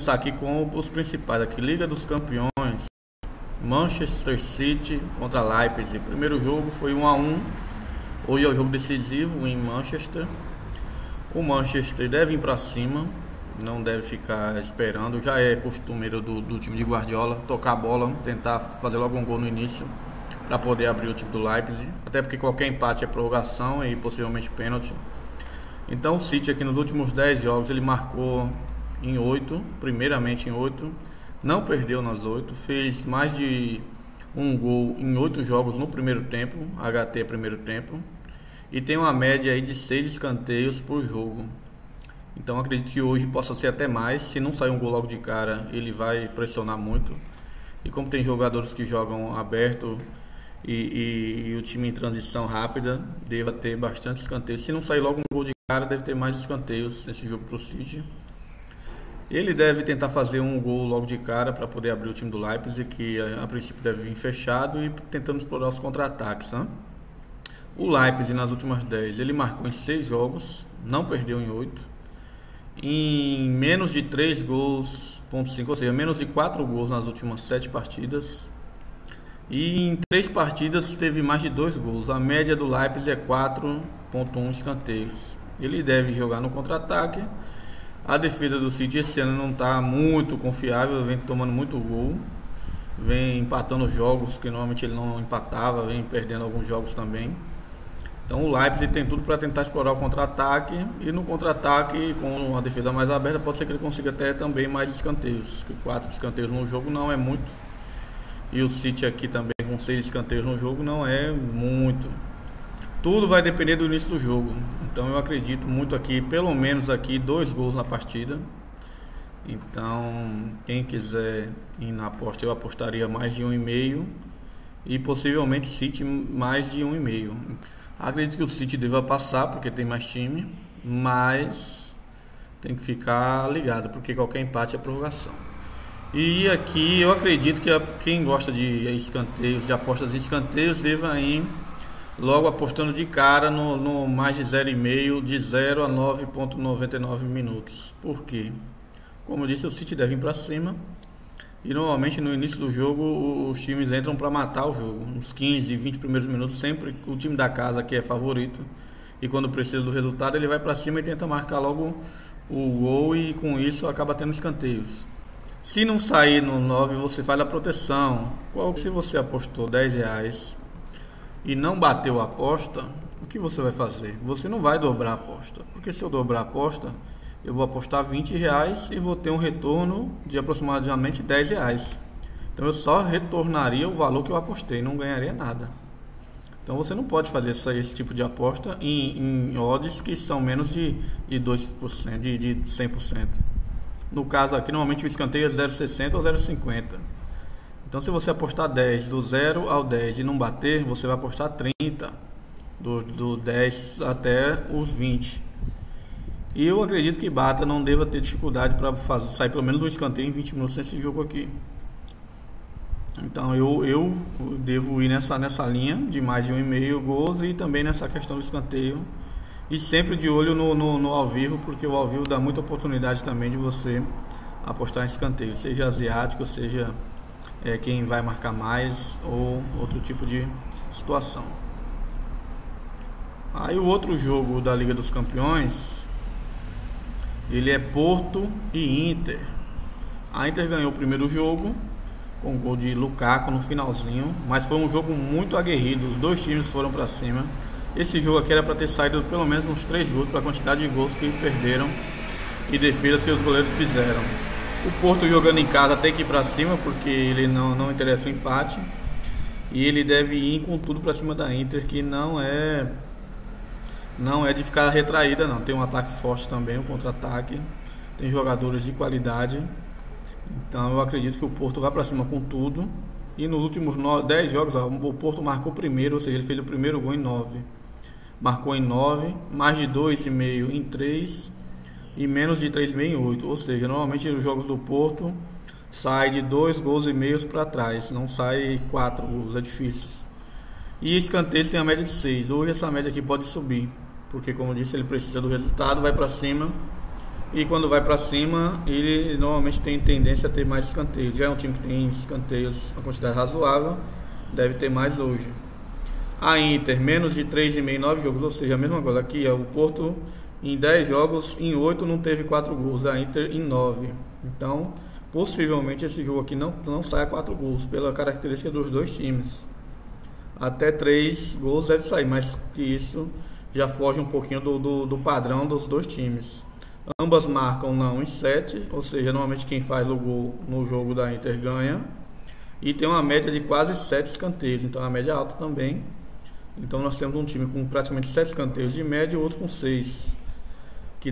começar aqui com os principais aqui. Liga dos Campeões, Manchester City contra Leipzig. Primeiro jogo foi 1 a 1. Hoje é o jogo decisivo em Manchester. O Manchester deve ir para cima, não deve ficar esperando. Já é costumeiro do time de Guardiola tocar a bola, tentar fazer logo um gol no início para poder abrir o time do Leipzig. Até porque qualquer empate é prorrogação e possivelmente pênalti. Então o City aqui nos últimos 10 jogos ele marcou em 8, primeiramente em 8, não perdeu nas 8, fez mais de um gol em 8 jogos no primeiro tempo, HT primeiro tempo, e tem uma média aí de 6 escanteios por jogo. Então acredito que hoje possa ser até mais. Se não sair um gol logo de cara, ele vai pressionar muito. E como tem jogadores que jogam aberto e o time em transição rápida, deva ter bastante escanteios. Se não sair logo um gol de cara, deve ter mais escanteios nesse jogo pro City. Ele deve tentar fazer um gol logo de cara para poder abrir o time do Leipzig, que a princípio deve vir fechado e tentando explorar os contra-ataques, né? O Leipzig nas últimas 10, ele marcou em 6 jogos, não perdeu em 8, em menos de 3 gols, ponto 5, ou seja, menos de 4 gols nas últimas 7 partidas. E em 3 partidas teve mais de 2 gols. A média do Leipzig é 4,1 escanteios. Ele deve jogar no contra-ataque. A defesa do City esse ano não está muito confiável, vem tomando muito gol, vem empatando jogos que normalmente ele não empatava, vem perdendo alguns jogos também. Então o Leipzig tem tudo para tentar explorar o contra-ataque, e no contra-ataque, com uma defesa mais aberta, pode ser que ele consiga até também mais escanteios, que 4 escanteios no jogo não é muito, e o City aqui também com 6 escanteios no jogo não é muito. Tudo vai depender do início do jogo. Então eu acredito muito aqui, pelo menos aqui, 2 gols na partida. Então quem quiser ir na aposta, eu apostaria mais de 1,5 e possivelmente City mais de 1,5. Acredito que o City deva passar porque tem mais time, mas tem que ficar ligado porque qualquer empate é prorrogação. E aqui eu acredito que quem gosta de escanteios, de apostas em escanteios, deva ir logo apostando de cara no mais de 0,5, de 0 a 9,99 minutos. Por quê? Como eu disse, o City deve ir para cima. E normalmente no início do jogo os times entram para matar o jogo. Nos 15, 20 primeiros minutos, sempre o time da casa que é favorito. E quando precisa do resultado, ele vai para cima e tenta marcar logo o gol, e com isso acaba tendo escanteios. Se não sair no 9, você faz a proteção. Se você apostou R$10 e não bateu a aposta, o que você vai fazer? Você não vai dobrar a aposta, porque se eu dobrar a aposta, eu vou apostar R$20 e vou ter um retorno de aproximadamente R$10. Então eu só retornaria o valor que eu apostei, não ganharia nada. Então você não pode fazer esse tipo de aposta em odds que são menos de 2%, de 100%. No caso aqui, normalmente o escanteio é 0,60 ou 0,50. Então se você apostar 10, do 0 ao 10 e não bater, você vai apostar 30, do 10 até os 20. E eu acredito que bata, não deva ter dificuldade para sair pelo menos um escanteio em 20 minutos nesse jogo aqui. Então eu devo ir nessa linha de mais de 1,5 gols e também nessa questão do escanteio. E sempre de olho no ao vivo, porque o ao vivo dá muita oportunidade também de você apostar em escanteio, seja asiático, seja quem vai marcar mais ou outro tipo de situação. Aí o outro jogo da Liga dos Campeões, ele é Porto e Inter. A Inter ganhou o primeiro jogo com o gol de Lukaku no finalzinho, mas foi um jogo muito aguerrido, os dois times foram para cima. Esse jogo aqui era para ter saído pelo menos uns 3 gols pela quantidade de gols que perderam e defesas que os goleiros fizeram. O Porto jogando em casa tem que ir para cima porque ele não interessa o empate, e ele deve ir com tudo para cima da Inter, que não é de ficar retraída não. Tem um ataque forte também, um contra-ataque, tem jogadores de qualidade. Então eu acredito que o Porto vai para cima com tudo. E nos últimos 10 jogos o Porto marcou primeiro, ou seja, ele fez o primeiro gol em 9. Marcou em 9, mais de 2,5 em 3 e menos de 3,5 em 8. Ou seja, normalmente os jogos do Porto sai de 2,5 gols para trás, não sai 4 gols, é difícil. E escanteios tem a média de 6. Hoje essa média aqui pode subir, porque como eu disse, ele precisa do resultado, vai para cima E quando vai para cima, ele normalmente tem tendência a ter mais escanteios. Já é um time que tem escanteios, uma quantidade razoável, deve ter mais hoje. A Inter, menos de 3,5 em 9 jogos, ou seja, a mesma coisa aqui, o Porto em 10 jogos, em 8 não teve 4 gols, a Inter em 9. Então, possivelmente esse jogo aqui não saia 4 gols, pela característica dos dois times. Até 3 gols deve sair, mas que isso já foge um pouquinho do padrão dos dois times. Ambas marcam não em 7, ou seja, normalmente quem faz o gol no jogo da Inter ganha. E tem uma média de quase 7 escanteios, então a média é alta também. Então nós temos um time com praticamente 7 escanteios de média e outro com 6, que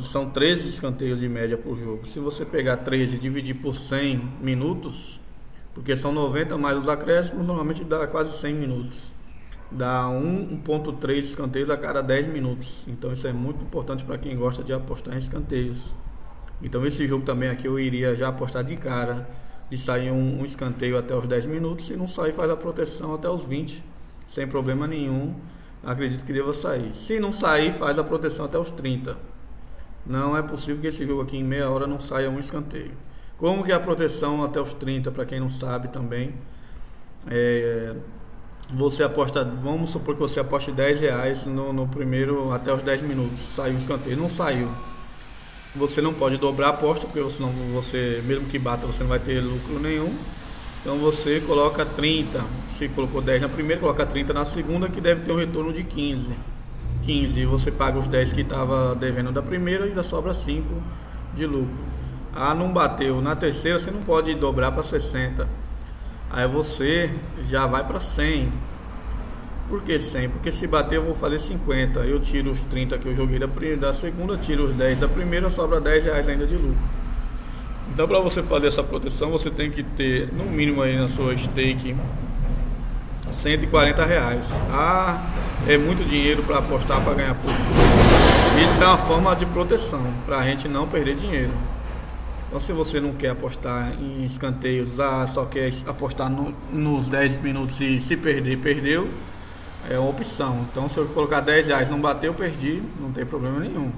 são 13 escanteios de média por jogo. Se você pegar 13 e dividir por 100 minutos, porque são 90 mais os acréscimos, normalmente dá quase 100 minutos. Dá 1,3 escanteios a cada 10 minutos. Então isso é muito importante para quem gosta de apostar em escanteios. Então esse jogo também aqui eu iria já apostar de cara, de sair um escanteio até os 10 minutos. Se não sair, faz a proteção até os 20, sem problema nenhum. Acredito que deva sair. Se não sair, faz a proteção até os 30. Não é possível que esse jogo aqui em meia hora não saia um escanteio. Como que é a proteção até os 30, para quem não sabe também, você aposta, vamos supor que você aposte R$10 no primeiro até os 10 minutos, saiu o escanteio, não saiu, você não pode dobrar a aposta, porque senão você, mesmo que bata, você não vai ter lucro nenhum. Então você coloca 30, se colocou 10 na primeira, coloca 30 na segunda, que deve ter um retorno de 15, e você paga os 10 que estava devendo da primeira e ainda sobra 5 de lucro. Não bateu na terceira, você não pode dobrar para 60. Aí você já vai para 100. Por que 100? Porque se bater eu vou fazer 50. Eu tiro os 30 que eu joguei da segunda, tiro os 10 da primeira, sobra R$10 ainda de lucro. Então para você fazer essa proteção, você tem que ter no mínimo aí na sua stake R$140. É muito dinheiro para apostar para ganhar pouco. Isso é uma forma de proteção, para a gente não perder dinheiro. Então se você não quer apostar em escanteios, só quer apostar nos 10 minutos e se perder, perdeu, é uma opção. Então se eu colocar R$10, não bateu, perdi, não tem problema nenhum.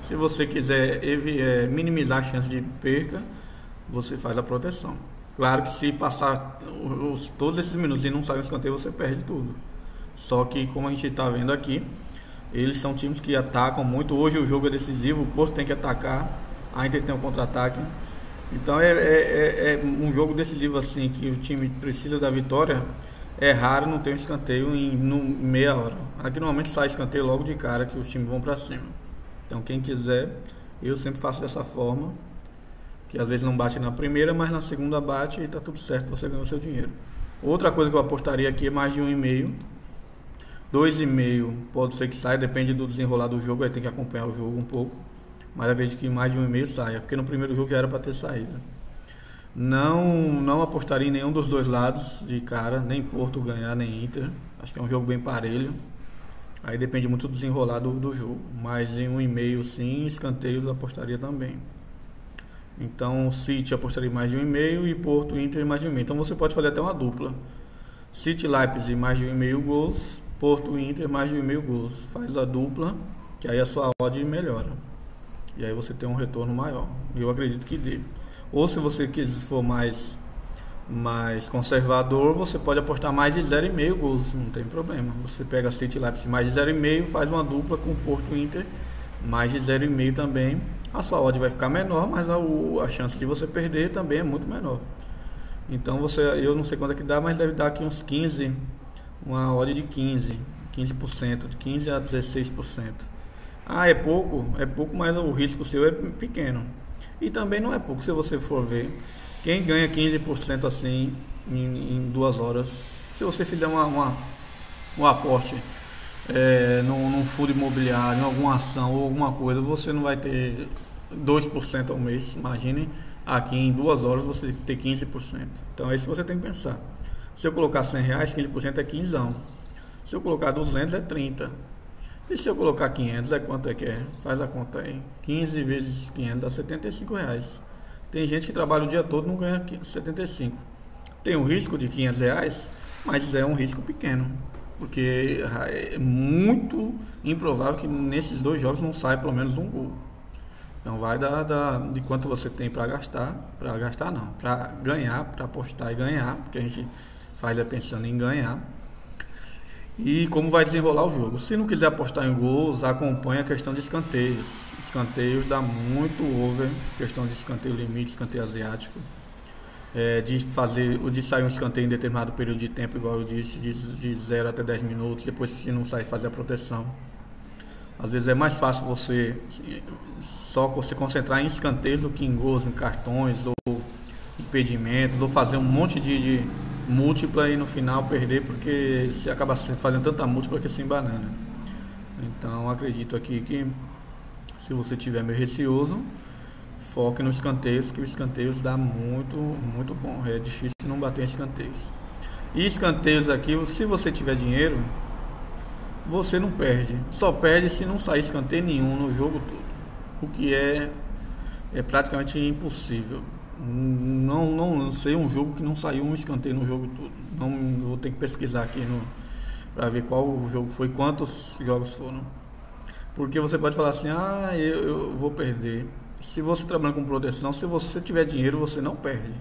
Se você quiser minimizar a chance de perca, você faz a proteção. Claro que se passar todos esses minutos e não sair um escanteio, você perde tudo. Só que como a gente está vendo aqui, eles são times que atacam muito. Hoje o jogo é decisivo, o Porto tem que atacar, a Inter tem um contra-ataque. Então é um jogo decisivo assim, que o time precisa da vitória. É raro não ter um escanteio em meia hora. Aqui normalmente sai escanteio logo de cara, que os times vão para cima. Então quem quiser, eu sempre faço dessa forma, que às vezes não bate na primeira, mas na segunda bate e tá tudo certo, você ganhou seu dinheiro. Outra coisa que eu apostaria aqui é mais de 1,5. 2,5 pode ser que saia, depende do desenrolar do jogo, aí tem que acompanhar o jogo um pouco. Mas acredito que mais de 1,5 saia, porque no primeiro jogo já era para ter saído. Não apostaria em nenhum dos dois lados de cara, nem Porto ganhar, nem Inter. Acho que é um jogo bem parelho. Aí depende muito do desenrolar do jogo. Mas em 1,5 sim, escanteios apostaria também. Então City apostaria mais de 1,5 e Porto Inter mais de 1,5. Então você pode fazer até uma dupla. City Leipzig mais de 1,5 gols, Porto Inter mais de 1,5 gols. Faz a dupla, que aí a sua odd melhora. E aí você tem um retorno maior. Eu acredito que dê. Ou se você for mais conservador, você pode apostar mais de 0,5 gols, não tem problema. Você pega City Leipzig mais de 0,5, faz uma dupla com Porto Inter mais de 0,5 também. A sua odd vai ficar menor, mas a chance de você perder também é muito menor. Então eu não sei quanto é que dá, mas deve dar aqui uns 15, uma odd de 15%, de 15 a 16%. É pouco, mas o risco seu é pequeno. E também não é pouco, se você for ver. Quem ganha 15% assim em 2 horas, se você fizer um aporte num fundo imobiliário, em alguma ação ou alguma coisa, você não vai ter 2% ao mês. Imagine aqui em 2 horas você ter 15%. Então é isso que você tem que pensar. Se eu colocar R$100, 15% é 15. Se eu colocar 200 é 30. E se eu colocar 500, quanto é que é? Faz a conta aí. 15 vezes 500 dá R$75. Tem gente que trabalha o dia todo e não ganha 75. Tem um risco de R$500, mas é um risco pequeno. Porque é muito improvável que nesses 2 jogos não saia pelo menos um gol. Então vai de quanto você tem para gastar não, para ganhar, para apostar e ganhar, porque a gente faz pensando em ganhar. E como vai desenrolar o jogo. Se não quiser apostar em gols, acompanha a questão de escanteios. Escanteios dá muito over, questão de escanteio limite, escanteio asiático. De sair um escanteio em determinado período de tempo, igual eu disse, de 0 até 10 minutos, depois se não sair fazer a proteção. Às vezes é mais fácil você se concentrar em escanteios do que em gols, em cartões ou impedimentos, ou fazer um monte de múltipla e no final perder, porque você acaba fazendo tanta múltipla que sem banana. Então acredito aqui que se você tiver meio receoso, foque nos escanteios, que os escanteios dá muito bom. É difícil não bater em escanteios. E escanteios aqui, se você tiver dinheiro, você não perde. Só perde se não sair escanteio nenhum no jogo todo, o que é praticamente impossível. Não sei um jogo que não saiu um escanteio no jogo todo. Não vou ter que pesquisar aqui para ver qual o jogo foi, quantos jogos foram. Porque você pode falar assim, eu vou perder. Se você trabalha com proteção, se você tiver dinheiro, você não perde.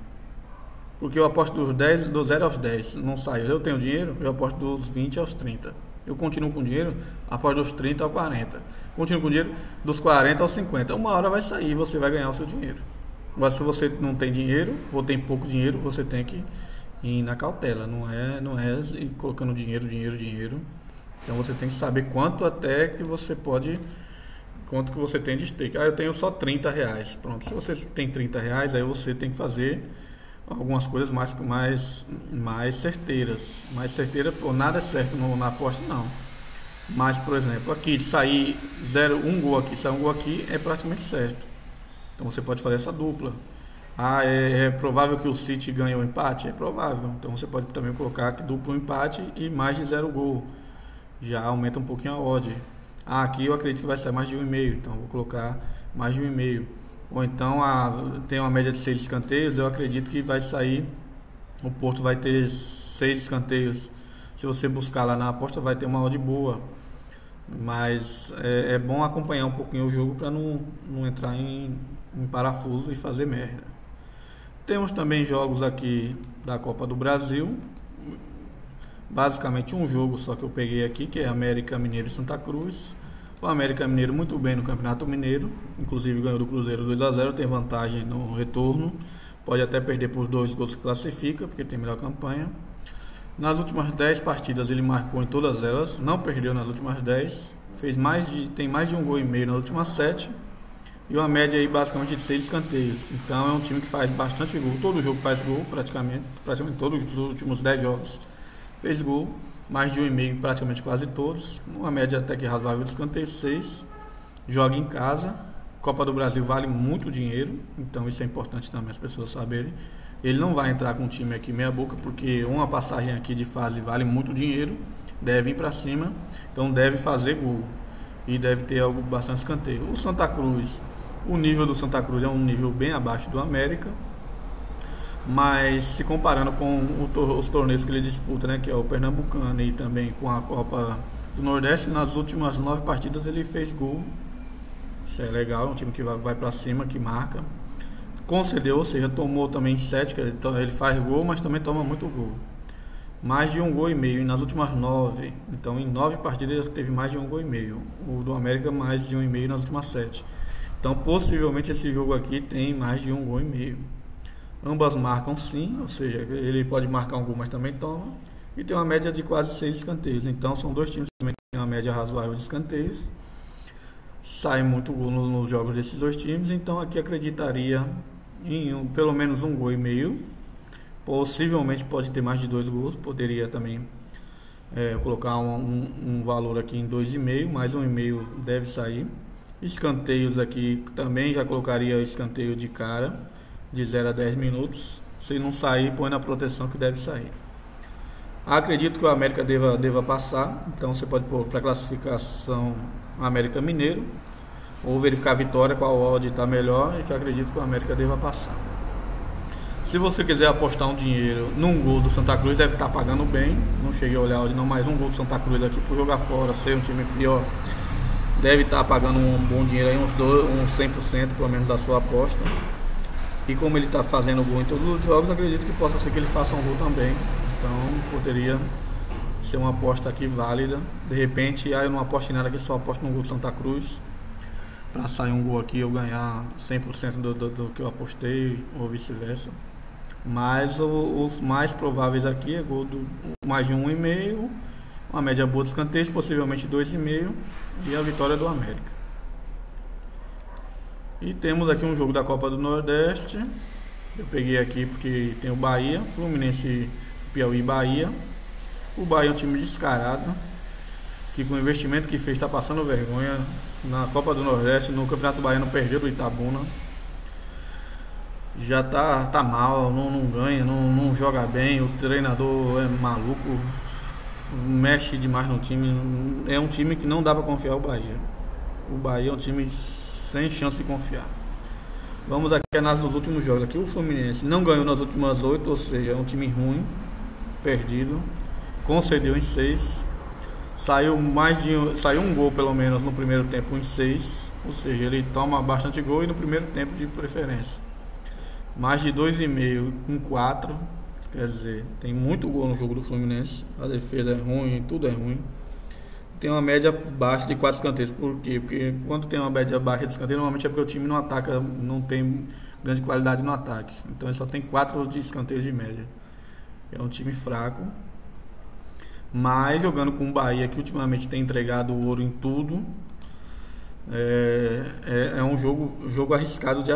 Porque eu aposto do 0 aos 10, não sai. Eu tenho dinheiro, eu aposto dos 20 aos 30. Eu continuo com dinheiro, aposto dos 30 aos 40. Continuo com dinheiro dos 40 aos 50. Uma hora vai sair, você vai ganhar o seu dinheiro. Agora, se você não tem dinheiro, ou tem pouco dinheiro, você tem que ir na cautela. Não é ir colocando dinheiro. Então você tem que saber quanto até que você pode, quanto que você tem de stake. Eu tenho só 30 reais. Pronto, se você tem 30 reais, aí você tem que fazer algumas coisas mais certeiras. Mais certeira, nada é certo na aposta, não. Mas, por exemplo, aqui de sair um gol aqui, sair um gol aqui, é praticamente certo. Então você pode fazer essa dupla. É provável que o City ganhe o empate? É provável. Então você pode também colocar aqui duplo empate e mais de 0 gol. Já aumenta um pouquinho a odd. Aqui eu acredito que vai sair mais de 1,5. Então vou colocar mais de 1,5. Ou então tem uma média de 6 escanteios. Eu acredito que vai sair. O Porto vai ter 6 escanteios. Se você buscar lá na aposta, vai ter uma odd boa. Mas é bom acompanhar um pouquinho o jogo para não entrar em parafuso e fazer merda. Temos também jogos aqui da Copa do Brasil. Basicamente um jogo só que eu peguei aqui, que é América Mineiro e Santa Cruz. O América Mineiro muito bem no Campeonato Mineiro, inclusive ganhou do Cruzeiro 2-0, tem vantagem no retorno. Pode até perder por 2 gols que classifica, porque tem melhor campanha. Nas últimas 10 partidas ele marcou em todas elas, não perdeu nas últimas 10, tem mais de 1,5 gol nas últimas 7 e uma média aí basicamente de 6 escanteios. Então é um time que faz bastante gol, todo jogo faz gol praticamente todos os últimos 10 jogos fez gol, mais de 1,5 praticamente quase todos, uma média até que razoável de escanteios, 6, joga em casa. Copa do Brasil vale muito dinheiro, então isso é importante também as pessoas saberem. Ele não vai entrar com um time aqui meia boca, porque uma passagem aqui de fase vale muito dinheiro, deve ir para cima, então deve fazer gol e deve ter algo bastante escanteio. O Santa Cruz, o nível do Santa Cruz é um nível bem abaixo do América, mas se comparando com os torneios que ele disputa, né, que é o Pernambucano e também com a Copa do Nordeste, nas últimas 9 partidas ele fez gol. Isso é legal, um time que vai para cima, que marca. Concedeu, ou seja, tomou também 7, ele faz gol, mas também toma muito gol. Mais de 1,5 gol e nas últimas 9. Então em 9 partidas ele teve mais de 1,5 gol. O do América mais de 1,5 nas últimas 7. Então possivelmente esse jogo aqui tem mais de 1,5 gol. Ambas marcam sim, ou seja, ele pode marcar um gol, mas também toma. E tem uma média de quase 6 escanteios. Então são dois times que também têm uma média razoável de escanteios. Sai muito gol nos jogos desses dois times, então aqui acreditaria em pelo menos 1,5 gol. Possivelmente pode ter mais de 2 gols. Poderia também colocar um valor aqui em 2,5, mais 1,5 deve sair. Escanteios aqui também já colocaria escanteio de cara, de 0 a 10 minutos. Se não sair, põe na proteção que deve sair. Acredito que o América deva passar, então você pode pôr para classificação América Mineiro, ou verificar a vitória, qual odd está melhor, e que eu acredito que o América deva passar. Se você quiser apostar um dinheiro num gol do Santa Cruz, deve estar pagando bem. Não cheguei a olhar odd não, mas um gol do Santa Cruz aqui por jogar fora, ser um time pior, deve estar pagando um bom dinheiro aí, uns 100% pelo menos da sua aposta. E como ele está fazendo gol em todos os jogos, acredito que possa ser que ele faça um gol também. Então poderia ser uma aposta aqui válida. De repente, eu não aposto em nada aqui, só aposto no gol do Santa Cruz. Para sair um gol aqui eu ganhar 100% do que eu apostei, ou vice-versa. Mas os mais prováveis aqui é gol do mais de 1,5, uma média boa de escanteios, possivelmente 2,5, e a vitória do América. E temos aqui um jogo da Copa do Nordeste. Eu peguei aqui porque tem o Bahia, Fluminense, Piauí e Bahia. O Bahia é um time descarado, que com o investimento que fez está passando vergonha. Na Copa do Nordeste, no Campeonato Baiano, perdeu do Itabuna. Já tá mal, não ganha, não joga bem. O treinador é maluco, mexe demais no time. É um time que não dá para confiar o Bahia. O Bahia é um time sem chance de confiar. Vamos aqui analisar os últimos jogos. Aqui o Fluminense não ganhou nas últimas 8, ou seja, é um time ruim, perdido. Concedeu em 6. Saiu um gol pelo menos no primeiro tempo em 6, ou seja, ele toma bastante gol e no primeiro tempo de preferência. Mais de 2,5 em 4, quer dizer, tem muito gol no jogo do Fluminense. A defesa é ruim, tudo é ruim. Tem uma média baixa de 4 escanteios. Por quê? Porque quando tem uma média baixa de escanteio, normalmente é porque o time não ataca, não tem grande qualidade no ataque. Então ele só tem 4 de escanteios de média. É um time fraco. Mas jogando com o Bahia, que ultimamente tem entregado o ouro em tudo, é um jogo arriscado de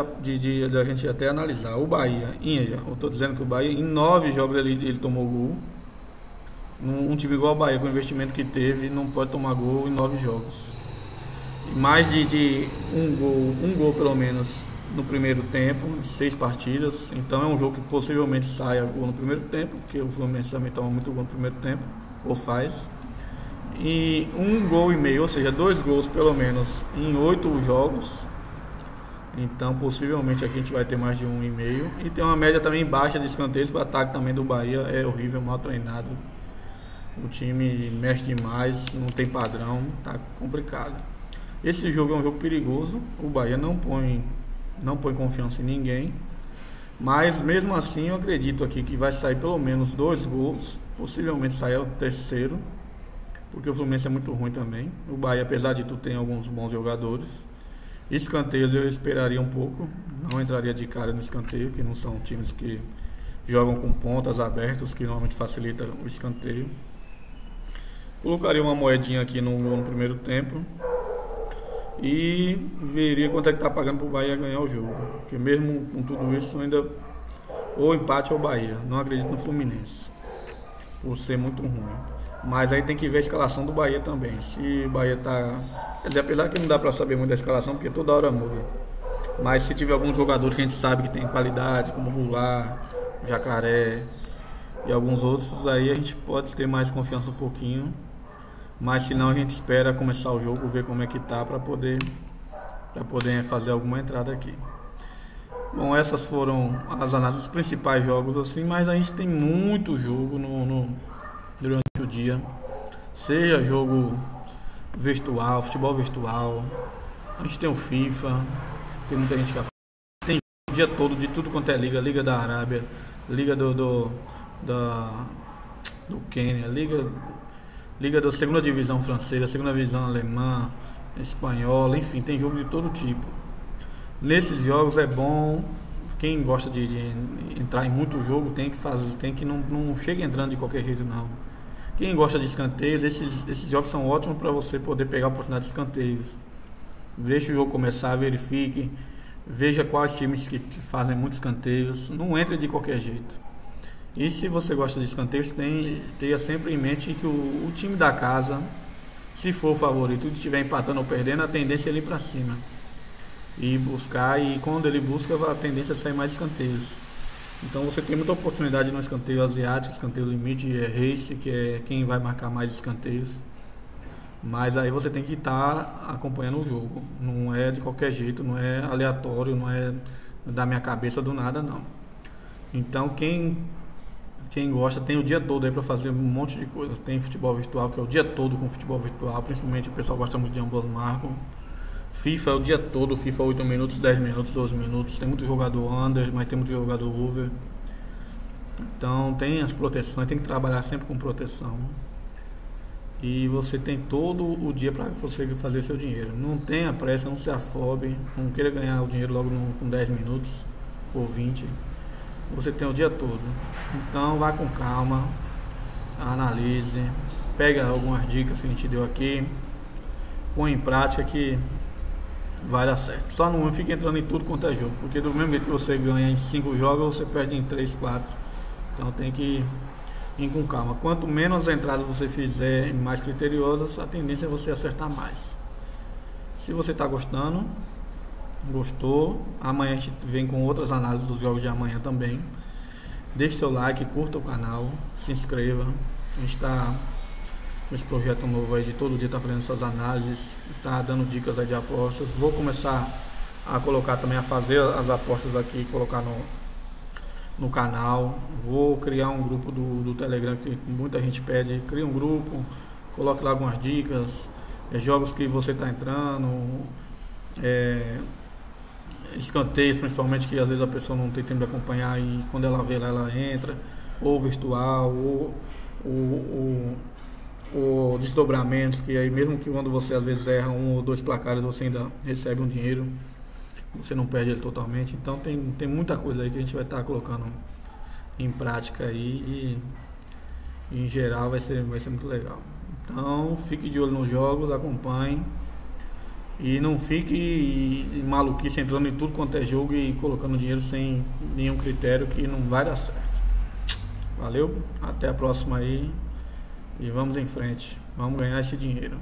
a gente até analisar. O Bahia, eu estou dizendo que o Bahia, em 9 jogos ele tomou gol. Um time igual ao Bahia, com o investimento que teve, não pode tomar gol em 9 jogos. Mais de um gol pelo menos no primeiro tempo, em 6 partidas. Então é um jogo que possivelmente saia gol no primeiro tempo, porque o Fluminense também toma muito gol no primeiro tempo, ou faz. E 1,5 gol, ou seja, 2 gols pelo menos em 8 jogos. Então possivelmente aqui a gente vai ter mais de 1,5. E tem uma média também baixa de escanteios. O ataque também do Bahia é horrível, mal treinado. O time mexe demais, não tem padrão, tá complicado. Esse jogo é um jogo perigoso. O Bahia não põe confiança em ninguém. Mas mesmo assim eu acredito aqui que vai sair pelo menos 2 gols. Possivelmente saia o terceiro, porque o Fluminense é muito ruim também. O Bahia, apesar de tudo, tem alguns bons jogadores. Escanteios eu esperaria um pouco, não entraria de cara no escanteio, que não são times que jogam com pontas abertas, que normalmente facilita o escanteio. Colocaria uma moedinha aqui no primeiro tempo e veria quanto é que está pagando para o Bahia ganhar o jogo, porque mesmo com tudo isso ainda ou empate ou Bahia. Não acredito no Fluminense, por ser muito ruim. Mas aí tem que ver a escalação do Bahia também. Se o Bahia tá... Quer dizer, apesar que não dá pra saber muito da escalação, porque toda hora muda. Mas se tiver alguns jogadores que a gente sabe que tem qualidade, como Goulart, Jacaré e alguns outros, aí a gente pode ter mais confiança um pouquinho. Mas se não, a gente espera começar o jogo, ver como é que tá, pra poder fazer alguma entrada aqui. Bom, essas foram as análises dos principais jogos, assim, mas a gente tem muito jogo durante o dia, seja jogo virtual, futebol virtual, a gente tem o FIFA, tem muita gente que tem o dia todo de tudo quanto é liga da Arábia, liga do Quênia, liga da segunda divisão francesa, segunda divisão alemã, espanhola, enfim, tem jogo de todo tipo. Nesses jogos é bom, quem gosta de entrar em muito jogo tem que não chega entrando de qualquer jeito não. Quem gosta de escanteios, esses jogos são ótimos para você poder pegar a oportunidade de escanteios. Deixa o jogo começar, verifique, veja quais times que fazem muitos escanteios, não entre de qualquer jeito. E se você gosta de escanteios, tenha sempre em mente que o time da casa, se for o favorito e estiver empatando ou perdendo, a tendência é ele ir para cima e buscar, e quando ele busca, a tendência é sair mais escanteios. Então você tem muita oportunidade no escanteio asiático, escanteio limite, race, que é quem vai marcar mais escanteios. Mas aí você tem que estar acompanhando o jogo, não é de qualquer jeito, não é aleatório, não é da minha cabeça do nada não. Então quem Quem gosta tem o dia todo aí para fazer um monte de coisa. Tem futebol virtual, que é o dia todo com futebol virtual, principalmente o pessoal gosta muito de ambos marcos. FIFA é o dia todo, FIFA 8 minutos, 10 minutos, 12 minutos. Tem muito jogador under, mas tem muito jogador over. Então tem as proteções, tem que trabalhar sempre com proteção. E você tem todo o dia para você fazer seu dinheiro. Não tenha pressa, não se afobe, não queira ganhar o dinheiro logo com 10 minutos ou 20. Você tem o dia todo. Então vá com calma, analise, pega algumas dicas que a gente deu aqui, põe em prática que vai dar certo. Só não fique entrando em tudo quanto é jogo, porque do mesmo jeito que você ganha em 5 jogos, você perde em 3, 4. Então tem que ir com calma. Quanto menos entradas você fizer, mais criteriosas, a tendência é você acertar mais. Se você está gostou, amanhã a gente vem com outras análises dos jogos de amanhã também. Deixe seu like, curta o canal, se inscreva. A gente está com esse projeto novo aí de todo dia tá fazendo essas análises, tá dando dicas aí de apostas. Vou começar a colocar também, a fazer as apostas aqui, colocar no canal. Vou criar um grupo do Telegram que muita gente pede. Cria um grupo, coloque lá algumas dicas, jogos que você está entrando, escanteios principalmente, que às vezes a pessoa não tem tempo de acompanhar e quando ela vê lá, ela entra, ou virtual, ou desdobramentos, que aí mesmo que quando você às vezes erra 1 ou 2 placares, você ainda recebe um dinheiro, você não perde ele totalmente. Então tem muita coisa aí que a gente vai estar colocando em prática aí e em geral vai ser muito legal. Então fique de olho nos jogos, acompanhe e não fique maluquice entrando em tudo quanto é jogo e colocando dinheiro sem nenhum critério, que não vai dar certo. Valeu, até a próxima aí e vamos em frente, vamos ganhar esse dinheiro.